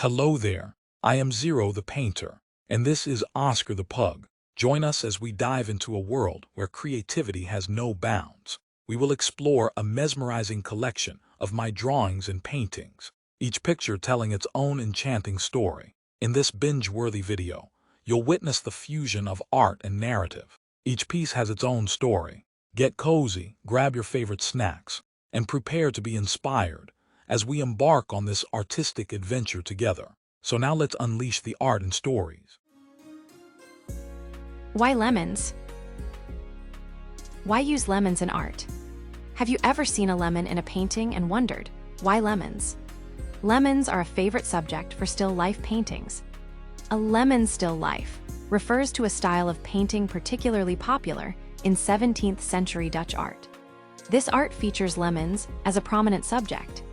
Hello there, I am Zero the Painter, and this is Oscar the Pug. Join us as we dive into a world where creativity has no bounds. We will explore a mesmerizing collection of my drawings and paintings, each picture telling its own enchanting story. In this binge-worthy video, you'll witness the fusion of art and narrative. Each piece has its own story. Get cozy, grab your favorite snacks, and prepare to be inspired as we embark on this artistic adventure together. So now let's unleash the art and stories. Why lemons? Why use lemons in art? Have you ever seen a lemon in a painting and wondered, why lemons? Lemons are a favorite subject for still life paintings. A lemon still life refers to a style of painting particularly popular in 17th century Dutch art. This art features lemons as a prominent subject.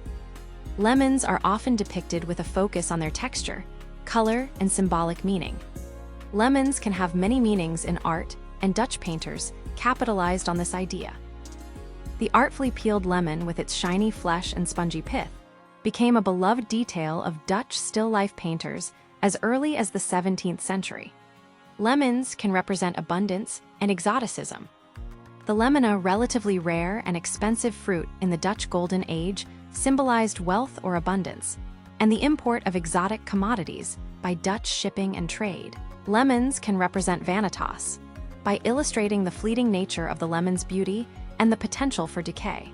Lemons are often depicted with a focus on their texture, color, and symbolic meaning. Lemons can have many meanings in art, and Dutch painters capitalized on this idea. The artfully peeled lemon with its shiny flesh and spongy pith became a beloved detail of Dutch still life painters as early as the 17th century. Lemons can represent abundance and exoticism. The lemon, a relatively rare and expensive fruit in the Dutch Golden Age, symbolized wealth or abundance, and the import of exotic commodities by Dutch shipping and trade. Lemons can represent vanitas, by illustrating the fleeting nature of the lemon's beauty and the potential for decay.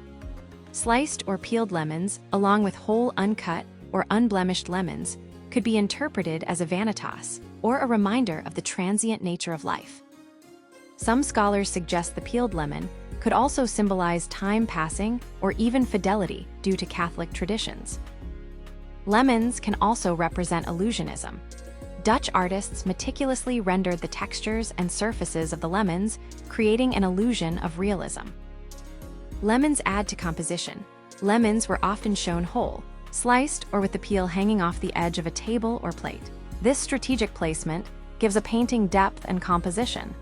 Sliced or peeled lemons, along with whole uncut or unblemished lemons, could be interpreted as a vanitas, or a reminder of the transient nature of life. Some scholars suggest the peeled lemon could also symbolize time passing or even fidelity due to Catholic traditions. Lemons can also represent illusionism. Dutch artists meticulously rendered the textures and surfaces of the lemons, creating an illusion of realism. Lemons add to composition. Lemons were often shown whole, sliced, or with the peel hanging off the edge of a table or plate. This strategic placement gives a painting depth and composition.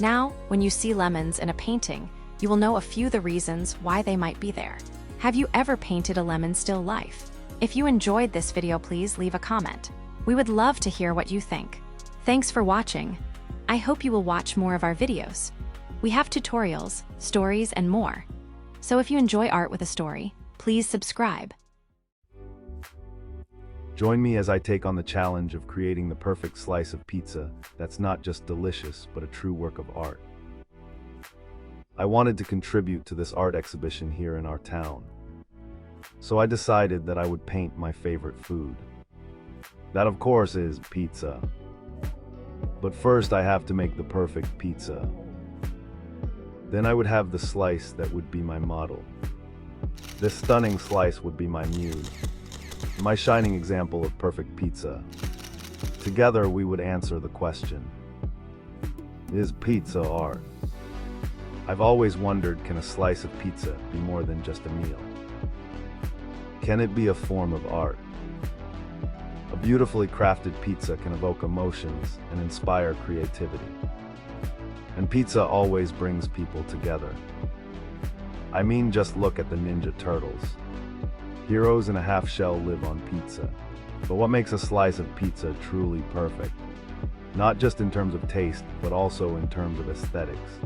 Now, when you see lemons in a painting, you will know a few of the reasons why they might be there. Have you ever painted a lemon still life? If you enjoyed this video, please leave a comment. We would love to hear what you think. Thanks for watching. I hope you will watch more of our videos. We have tutorials, stories, and more. So if you enjoy art with a story, please subscribe. Join me as I take on the challenge of creating the perfect slice of pizza that's not just delicious, but a true work of art. I wanted to contribute to this art exhibition here in our town, so I decided that I would paint my favorite food. That, of course, is pizza. But first I have to make the perfect pizza. Then I would have the slice that would be my model. This stunning slice would be my muse, my shining example of perfect pizza. Together we would answer the question, is pizza art? I've always wondered, can a slice of pizza be more than just a meal? Can it be a form of art? A beautifully crafted pizza can evoke emotions and inspire creativity. And pizza always brings people together. I mean, just look at the Ninja Turtles. Heroes in a half shell live on pizza. But what makes a slice of pizza truly perfect? Not just in terms of taste, but also in terms of aesthetics.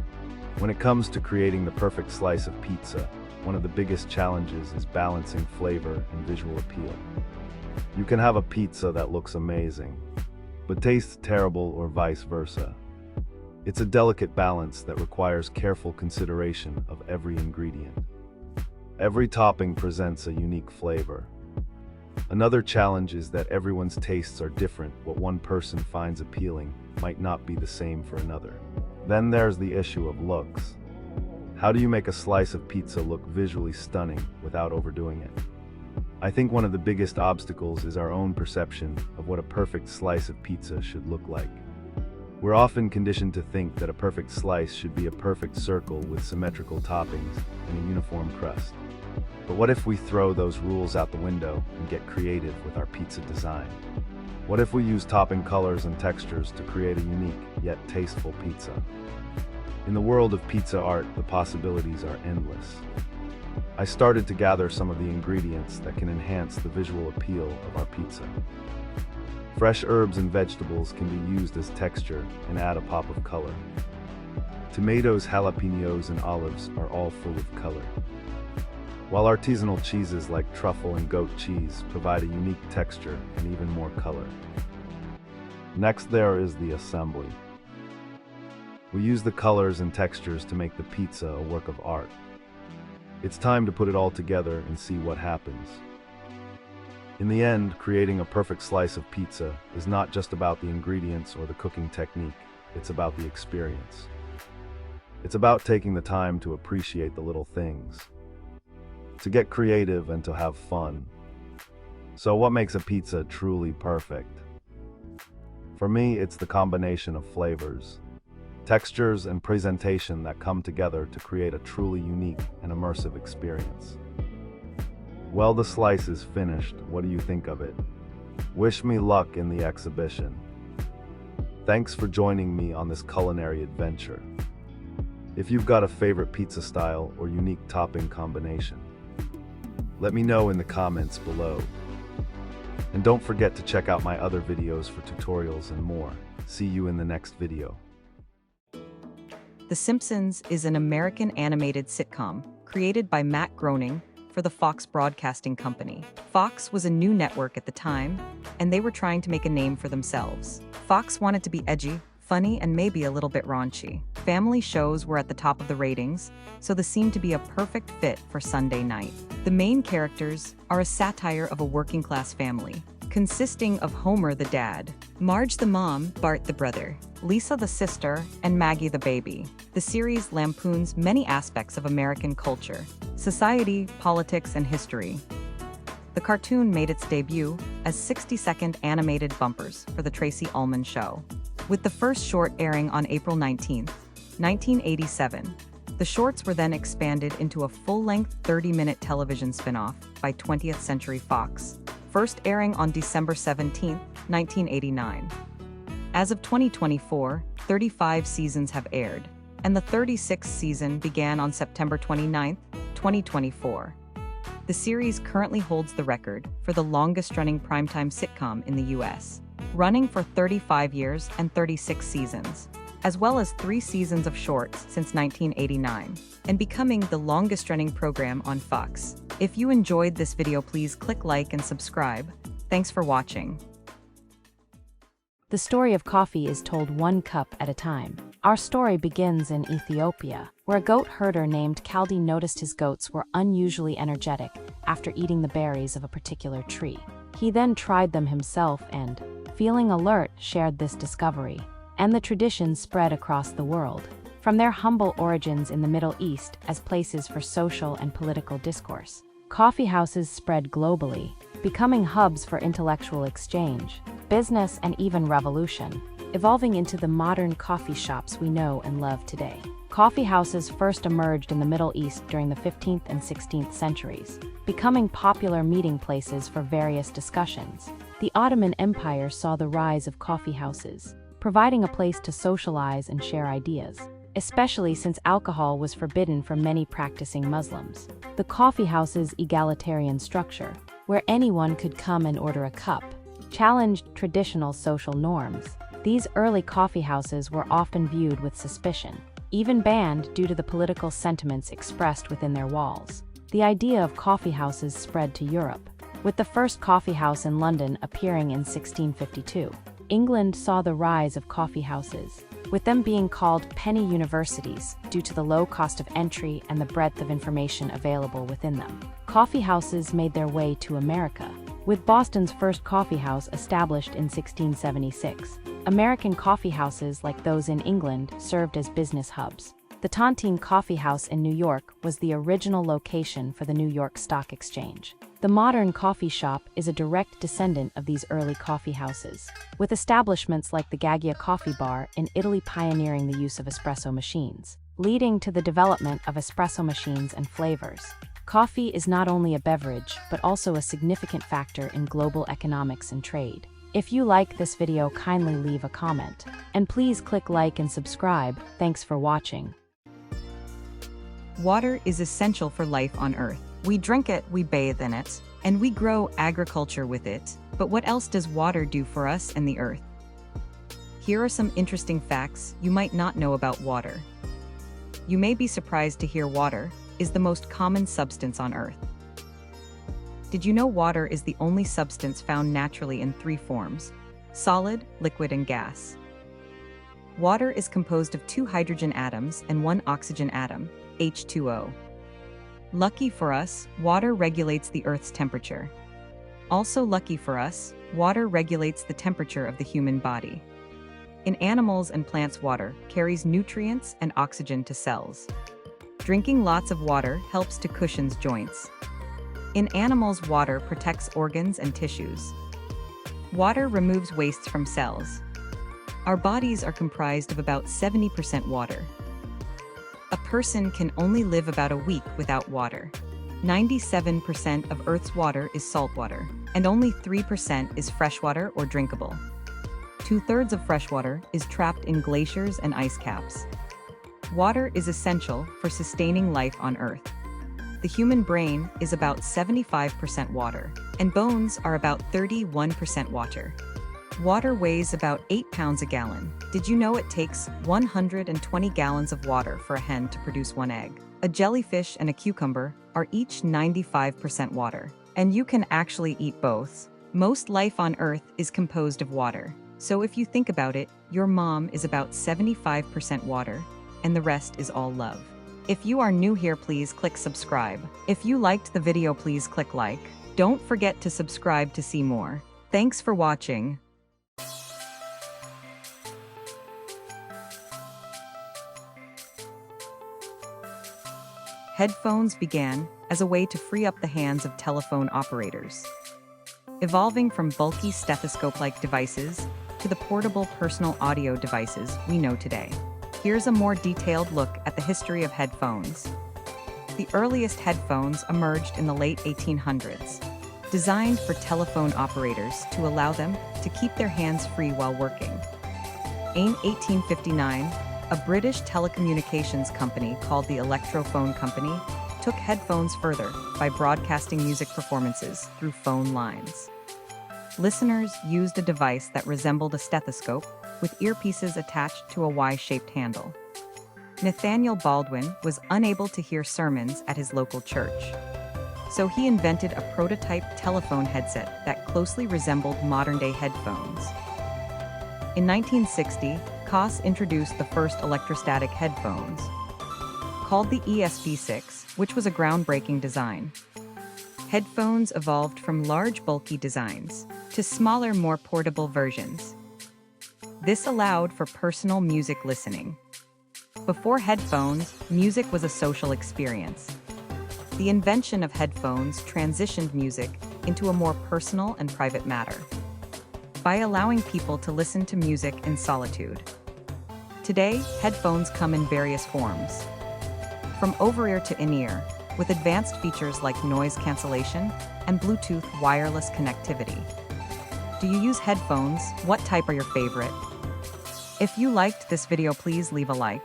When it comes to creating the perfect slice of pizza, one of the biggest challenges is balancing flavor and visual appeal. You can have a pizza that looks amazing, but tastes terrible, or vice versa. It's a delicate balance that requires careful consideration of every ingredient. Every topping presents a unique flavor. Another challenge is that everyone's tastes are different. What one person finds appealing might not be the same for another. Then there's the issue of looks. How do you make a slice of pizza look visually stunning without overdoing it? I think one of the biggest obstacles is our own perception of what a perfect slice of pizza should look like. We're often conditioned to think that a perfect slice should be a perfect circle with symmetrical toppings and a uniform crust. But what if we throw those rules out the window and get creative with our pizza design? What if we use topping colors and textures to create a unique yet tasteful pizza? In the world of pizza art, the possibilities are endless. I started to gather some of the ingredients that can enhance the visual appeal of our pizza. Fresh herbs and vegetables can be used as texture and add a pop of color. Tomatoes, jalapenos, and olives are all full of color. While artisanal cheeses like truffle and goat cheese provide a unique texture and even more color. Next there is the assembly. We use the colors and textures to make the pizza a work of art. It's time to put it all together and see what happens. In the end, creating a perfect slice of pizza is not just about the ingredients or the cooking technique, it's about the experience. It's about taking the time to appreciate the little things, to get creative and to have fun. So what makes a pizza truly perfect? For me, it's the combination of flavors, textures, and presentation that come together to create a truly unique and immersive experience. Well, the slice is finished. What do you think of it? Wish me luck in the exhibition. Thanks for joining me on this culinary adventure. If you've got a favorite pizza style or unique topping combination, let me know in the comments below. And don't forget to check out my other videos for tutorials and more. See you in the next video. The Simpsons is an American animated sitcom created by Matt Groening for the Fox Broadcasting Company. Fox was a new network at the time, and they were trying to make a name for themselves. Fox wanted to be edgy, funny, and maybe a little bit raunchy. Family shows were at the top of the ratings, so this seemed to be a perfect fit for Sunday night. The main characters are a satire of a working-class family, consisting of Homer the dad, Marge the mom, Bart the brother, Lisa the sister, and Maggie the baby. The series lampoons many aspects of American culture, society, politics, and history. The cartoon made its debut as 60-second animated bumpers for The Tracy Ullman Show, with the first short airing on April 19, 1987. The shorts were then expanded into a full-length 30-minute television spin-off by 20th Century Fox, first airing on December 17, 1989. As of 2024, 35 seasons have aired, and the 36th season began on September 29, 2024. The series currently holds the record for the longest-running primetime sitcom in the U.S., running for 35 years and 36 seasons, as well as 3 seasons of shorts since 1989, and becoming the longest-running program on Fox. If you enjoyed this video, please click like and subscribe. Thanks for watching. The story of coffee is told one cup at a time. Our story begins in Ethiopia, where a goat herder named Kaldi noticed his goats were unusually energetic after eating the berries of a particular tree. He then tried them himself and, feeling alert, shared this discovery. And the tradition spread across the world, from their humble origins in the Middle East as places for social and political discourse. Coffee houses spread globally, becoming hubs for intellectual exchange, business, and even revolution, evolving into the modern coffee shops we know and love today. Coffee houses first emerged in the Middle East during the 15th and 16th centuries, becoming popular meeting places for various discussions. The Ottoman Empire saw the rise of coffee houses, providing a place to socialize and share ideas, especially since alcohol was forbidden for many practicing Muslims. The coffee house's egalitarian structure, where anyone could come and order a cup, challenged traditional social norms. These early coffee houses were often viewed with suspicion, even banned due to the political sentiments expressed within their walls. The idea of coffee houses spread to Europe, with the first coffee house in London appearing in 1652. England saw the rise of coffee houses, with them being called penny universities due to the low cost of entry and the breadth of information available within them. Coffee houses made their way to America, with Boston's first coffee house established in 1676. American coffee houses like those in England served as business hubs. The Tontine Coffee House in New York was the original location for the New York Stock Exchange. The modern coffee shop is a direct descendant of these early coffee houses, with establishments like the Gaggia Coffee Bar in Italy pioneering the use of espresso machines, leading to the development of espresso machines and flavors. Coffee is not only a beverage, but also a significant factor in global economics and trade. If you like this video, kindly leave a comment. And please click like and subscribe. Thanks for watching. Water is essential for life on Earth. We drink it, we bathe in it, And we grow agriculture with it. But what else does water do for us and the earth? Here are some interesting facts you might not know about water. You may be surprised to hear water is the most common substance on Earth. Did you know water is the only substance found naturally in 3 forms: solid, liquid, and gas? Water is composed of 2 hydrogen atoms and 1 oxygen atom, H2O. Lucky for us, water regulates the Earth's temperature. Also lucky for us, water regulates the temperature of the human body. In animals and plants, water carries nutrients and oxygen to cells. Drinking lots of water helps to cushion joints. In animals, water protects organs and tissues. Water removes wastes from cells. Our bodies are comprised of about 70% water. A person can only live about a week without water. 97% of Earth's water is saltwater, and only 3% is freshwater or drinkable. 2/3 of freshwater is trapped in glaciers and ice caps. Water is essential for sustaining life on Earth. The human brain is about 75% water, and bones are about 31% water. Water weighs about 8 pounds a gallon. Did you know it takes 120 gallons of water for a hen to produce 1 egg? A jellyfish and a cucumber are each 95% water, and you can actually eat both. Most life on Earth is composed of water. So if you think about it, your mom is about 75% water, and the rest is all love. If you are new here, please click subscribe. If you liked the video, please click like. Don't forget to subscribe to see more. Thanks for watching. Headphones began as a way to free up the hands of telephone operators, evolving from bulky stethoscope-like devices to the portable personal audio devices we know today. Here's a more detailed look at the history of headphones. The earliest headphones emerged in the late 1800s, designed for telephone operators to allow them to keep their hands free while working. In 1859, a British telecommunications company called the Electrophone Company took headphones further by broadcasting music performances through phone lines. Listeners used a device that resembled a stethoscope with earpieces attached to a Y-shaped handle. Nathaniel Baldwin was unable to hear sermons at his local church, so he invented a prototype telephone headset that closely resembled modern-day headphones. In 1960, Koss introduced the first electrostatic headphones, called the ESP6, which was a groundbreaking design. Headphones evolved from large, bulky designs to smaller, more portable versions. This allowed for personal music listening. Before headphones, music was a social experience. The invention of headphones transitioned music into a more personal and private matter, by allowing people to listen to music in solitude. Today, headphones come in various forms, from over-ear to in-ear, with advanced features like noise cancellation and Bluetooth wireless connectivity. Do you use headphones? What type are your favorite? If you liked this video, please leave a like.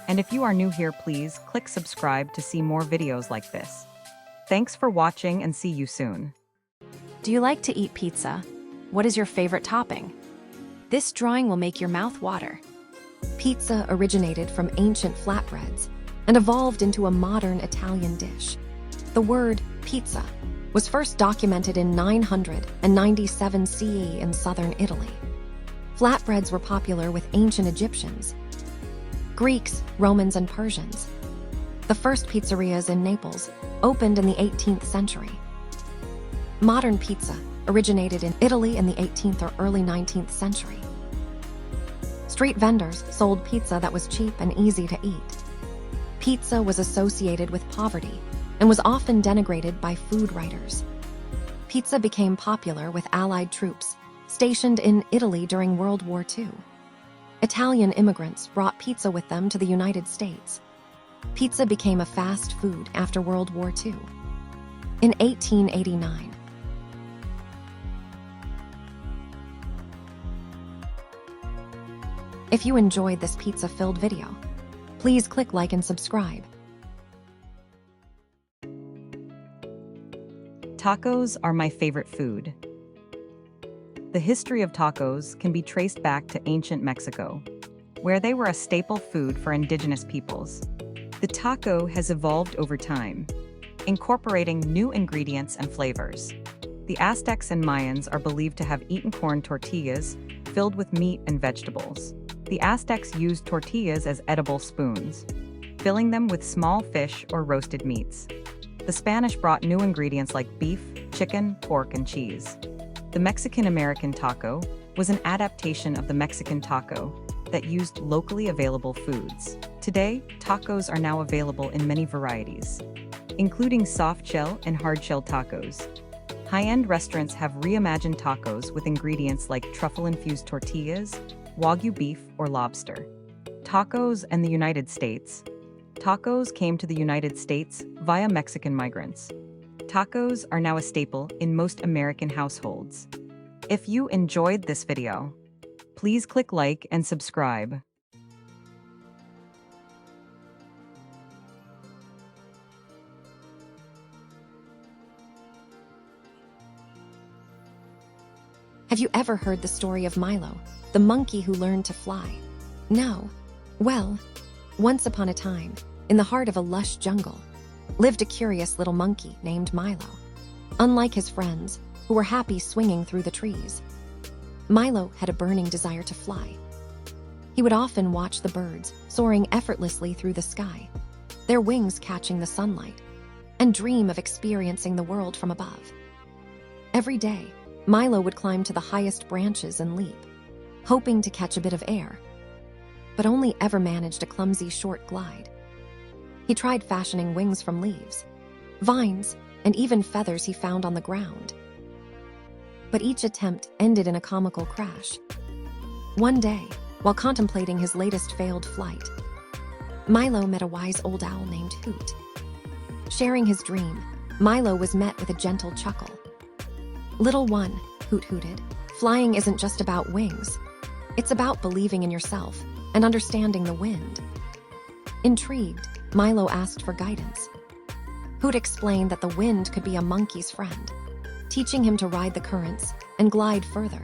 And if you are new here, please click subscribe to see more videos like this. Thanks for watching and see you soon. Do you like to eat pizza? What is your favorite topping? This drawing will make your mouth water. Pizza originated from ancient flatbreads and evolved into a modern Italian dish. The word pizza was first documented in 997 CE in southern Italy. Flatbreads were popular with ancient Egyptians, Greeks, Romans, and Persians. The first pizzerias in Naples opened in the 18th century. Modern pizza originated in Italy in the 18th or early 19th century. Street vendors sold pizza that was cheap and easy to eat. Pizza was associated with poverty and was often denigrated by food writers. Pizza became popular with Allied troops stationed in Italy during World War II. Italian immigrants brought pizza with them to the United States. Pizza became a fast food after World War II. In 1889, if you enjoyed this pizza-filled video, please click like and subscribe. Tacos are my favorite food. The history of tacos can be traced back to ancient Mexico, where they were a staple food for indigenous peoples. The taco has evolved over time, incorporating new ingredients and flavors. The Aztecs and Mayans are believed to have eaten corn tortillas filled with meat and vegetables. The Aztecs used tortillas as edible spoons, filling them with small fish or roasted meats. The Spanish brought new ingredients like beef, chicken, pork, and cheese. The Mexican-American taco was an adaptation of the Mexican taco that used locally available foods. Today, tacos are now available in many varieties, including soft-shell and hard-shell tacos. High-end restaurants have reimagined tacos with ingredients like truffle-infused tortillas, Wagyu beef, or lobster. Tacos and the United States. Tacos came to the United States via Mexican migrants. Tacos are now a staple in most American households. If you enjoyed this video, please click like and subscribe. Have you ever heard the story of Milo, the monkey who learned to fly? No. Well, once upon a time, in the heart of a lush jungle, lived a curious little monkey named Milo. Unlike his friends, who were happy swinging through the trees, Milo had a burning desire to fly. He would often watch the birds soaring effortlessly through the sky, their wings catching the sunlight, and dream of experiencing the world from above. Every day, Milo would climb to the highest branches and leap, hoping to catch a bit of air, but only ever managed a clumsy short glide. He tried fashioning wings from leaves, vines, and even feathers he found on the ground. But each attempt ended in a comical crash. One day, while contemplating his latest failed flight, Milo met a wise old owl named Hoot. Sharing his dream, Milo was met with a gentle chuckle. "Little one," Hoot hooted, "flying isn't just about wings. It's about believing in yourself and understanding the wind." Intrigued, Milo asked for guidance. Hoot explained that the wind could be a monkey's friend, teaching him to ride the currents and glide further.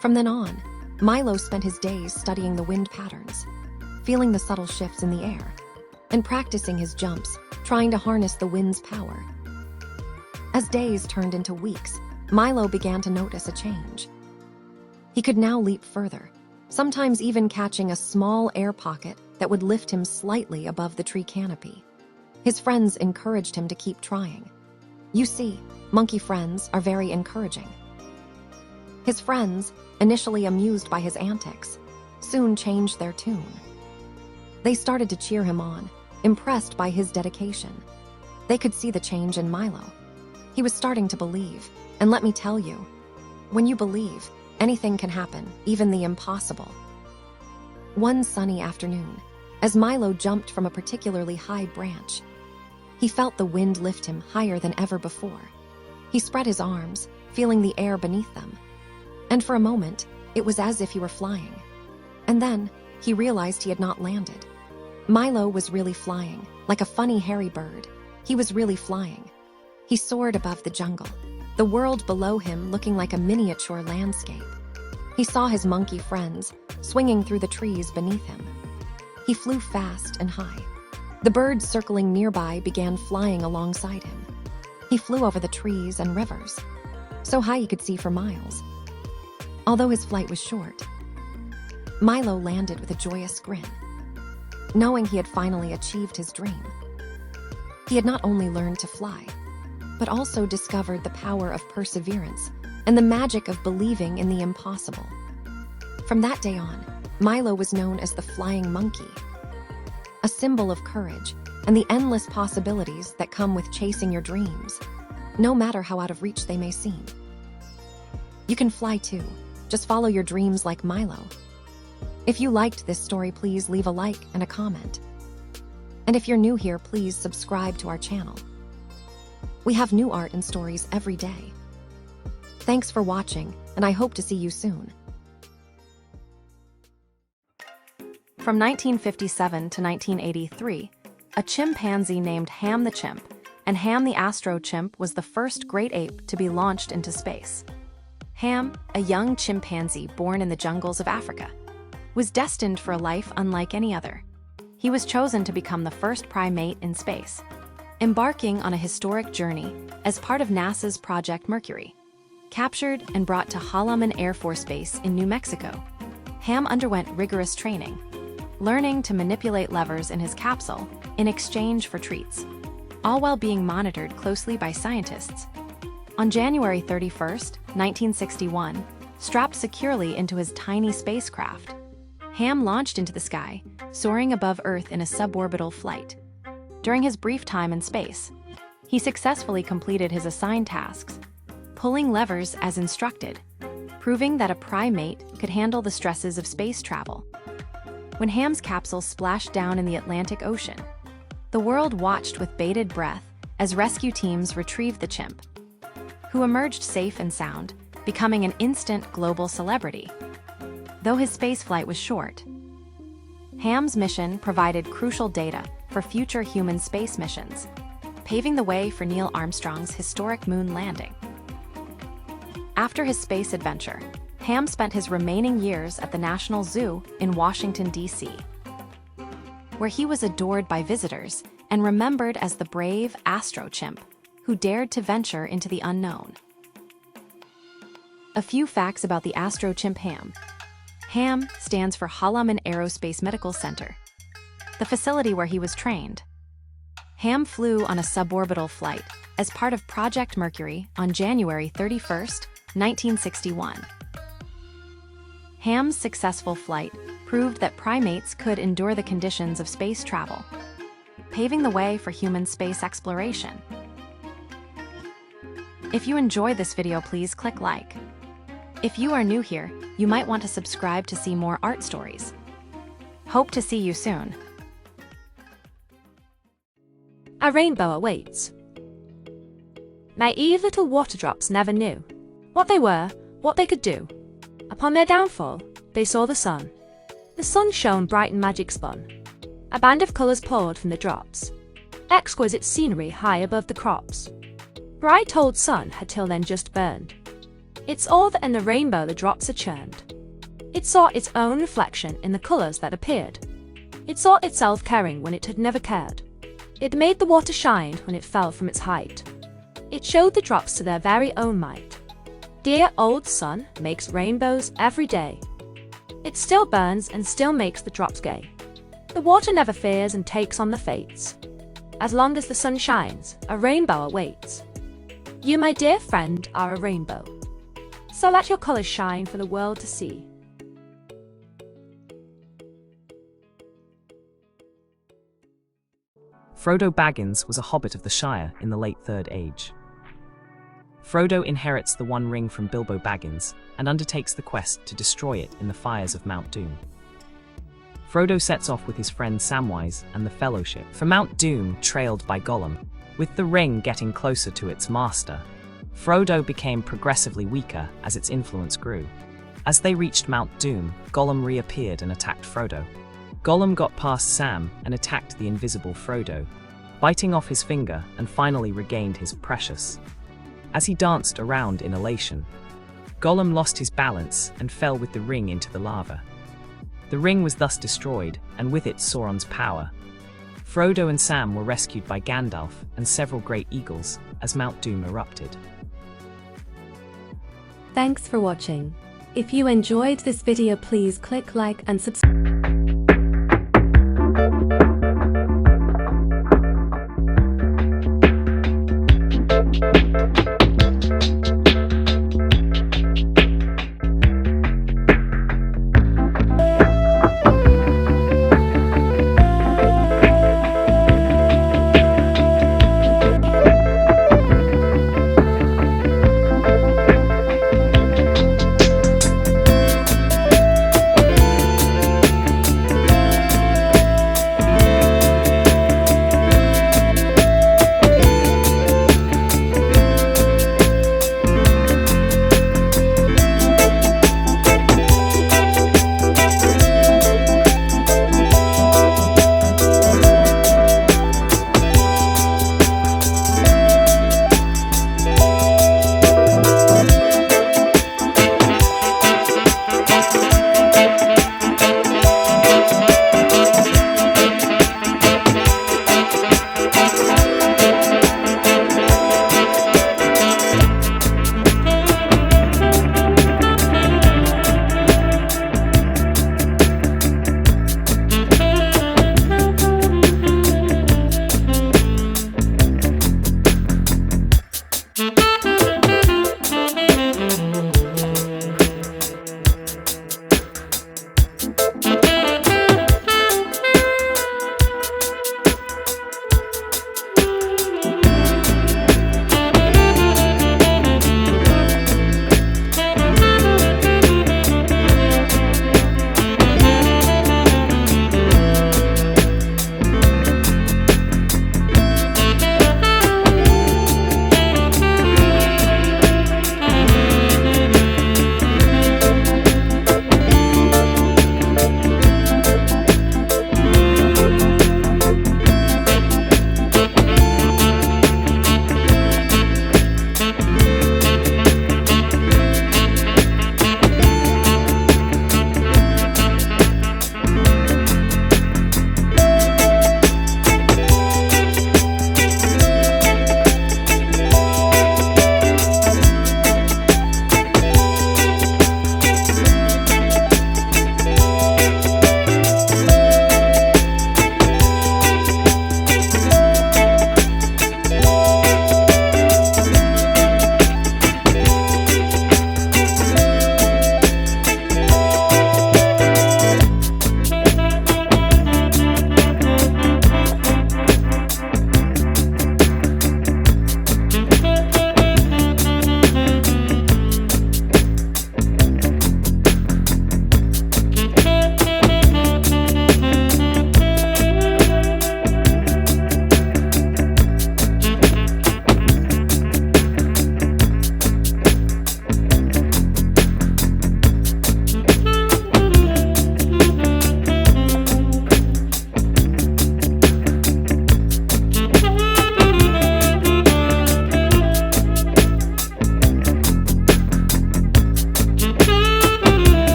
From then on, Milo spent his days studying the wind patterns, feeling the subtle shifts in the air, and practicing his jumps, trying to harness the wind's power. As days turned into weeks, Milo began to notice a change. He could now leap further, sometimes even catching a small air pocket that would lift him slightly above the tree canopy. His friends encouraged him to keep trying. You see, monkey friends are very encouraging. His friends, initially amused by his antics, soon changed their tune. They started to cheer him on, impressed by his dedication. They could see the change in Milo. He was starting to believe, and let me tell you, when you believe, anything can happen, even the impossible. One sunny afternoon, as Milo jumped from a particularly high branch, he felt the wind lift him higher than ever before. He spread his arms, feeling the air beneath them. And for a moment, it was as if he were flying. And then, he realized he had not landed. Milo was really flying, like a funny hairy bird. He was really flying. He soared above the jungle, the world below him looking like a miniature landscape. He saw his monkey friends swinging through the trees beneath him. He flew fast and high. The birds circling nearby began flying alongside him. He flew over the trees and rivers, so high he could see for miles. Although his flight was short, Milo landed with a joyous grin, knowing he had finally achieved his dream. He had not only learned to fly, but also discovered the power of perseverance and the magic of believing in the impossible. From that day on, Milo was known as the flying monkey, a symbol of courage and the endless possibilities that come with chasing your dreams, no matter how out of reach they may seem. You can fly too, just follow your dreams like Milo. If you liked this story, please leave a like and a comment. And if you're new here, please subscribe to our channel. We have new art and stories every day. Thanks for watching, and I hope to see you soon. From 1957 to 1983, a chimpanzee named Ham the Chimp and Ham the Astro Chimp was the first great ape to be launched into space. Ham, a young chimpanzee born in the jungles of Africa, was destined for a life unlike any other. He was chosen to become the first primate in space, embarking on a historic journey as part of NASA's Project Mercury. Captured and brought to Holloman Air Force Base in New Mexico, Ham underwent rigorous training, learning to manipulate levers in his capsule in exchange for treats, all while being monitored closely by scientists. On January 31, 1961, strapped securely into his tiny spacecraft, Ham launched into the sky, soaring above Earth in a suborbital flight. During his brief time in space, he successfully completed his assigned tasks, pulling levers as instructed, proving that a primate could handle the stresses of space travel. When Ham's capsule splashed down in the Atlantic Ocean, the world watched with bated breath as rescue teams retrieved the chimp, who emerged safe and sound, becoming an instant global celebrity. Though his spaceflight was short, Ham's mission provided crucial data for future human space missions, paving the way for Neil Armstrong's historic moon landing. After his space adventure, Ham spent his remaining years at the National Zoo in Washington, D.C., where he was adored by visitors and remembered as the brave Astro Chimp who dared to venture into the unknown. A few facts about the Astro Chimp Ham. HAM stands for Holloman Aerospace Medical Center, the facility where he was trained. Ham flew on a suborbital flight as part of Project Mercury on January 31, 1961. Ham's successful flight proved that primates could endure the conditions of space travel, paving the way for human space exploration. If you enjoyed this video, please click like. If you are new here, you might want to subscribe to see more art stories. Hope to see you soon. A rainbow awaits. Naive little water drops never knew what they were, what they could do. Upon their downfall, they saw the sun. The sun shone bright and magic spun. A band of colours poured from the drops. Exquisite scenery high above the crops. Bright old sun had till then just burned. It saw that in the rainbow the drops had churned. It saw its own reflection in the colours that appeared. It saw itself caring when it had never cared. It made the water shine when it fell from its height. It showed the drops to their very own might. Dear old sun makes rainbows every day. It still burns and still makes the drops gay. The water never fears and takes on the fates. As long as the sun shines, a rainbow awaits. You, my dear friend, are a rainbow. So let your colours shine for the world to see. Frodo Baggins was a hobbit of the Shire in the late Third Age. Frodo inherits the One Ring from Bilbo Baggins and undertakes the quest to destroy it in the fires of Mount Doom. Frodo sets off with his friend Samwise and the Fellowship for Mount Doom, trailed by Gollum, with the ring getting closer to its master. Frodo became progressively weaker as its influence grew. As they reached Mount Doom, Gollum reappeared and attacked Frodo. Gollum got past Sam and attacked the invisible Frodo, biting off his finger, and finally regained his precious. As he danced around in elation, Gollum lost his balance and fell with the ring into the lava. The ring was thus destroyed, and with it Sauron's power. Frodo and Sam were rescued by Gandalf and several great eagles as Mount Doom erupted. Thanks for watching. If you enjoyed this video, please click like and subscribe.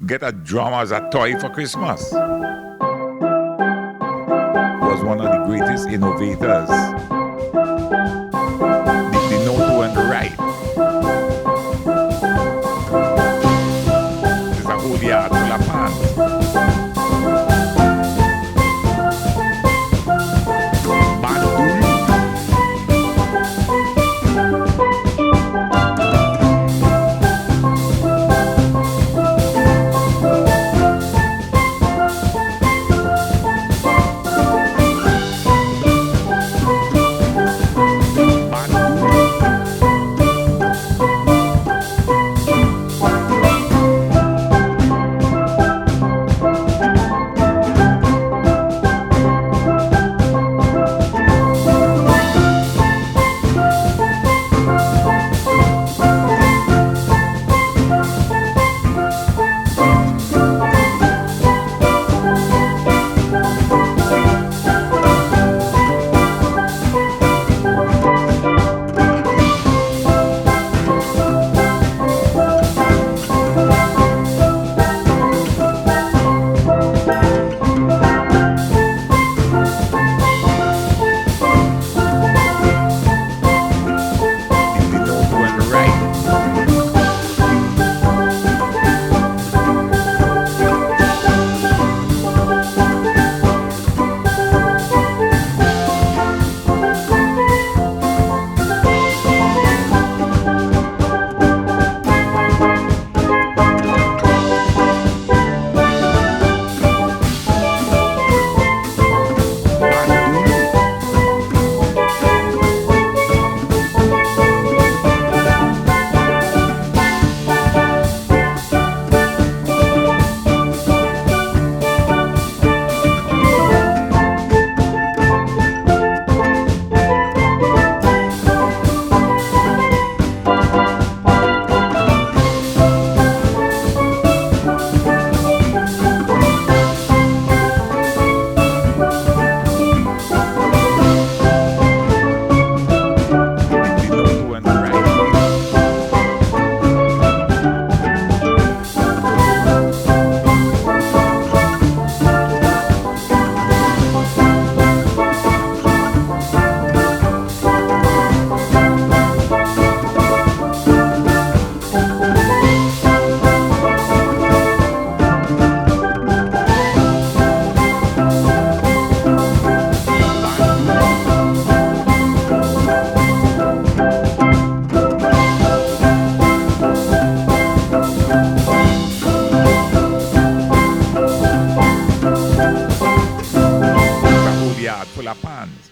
get a drum as a toy for Christmas. Was one of the greatest innovators. The note and the right. It's a whole yard full of pans. Yard full of pans.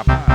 of pans.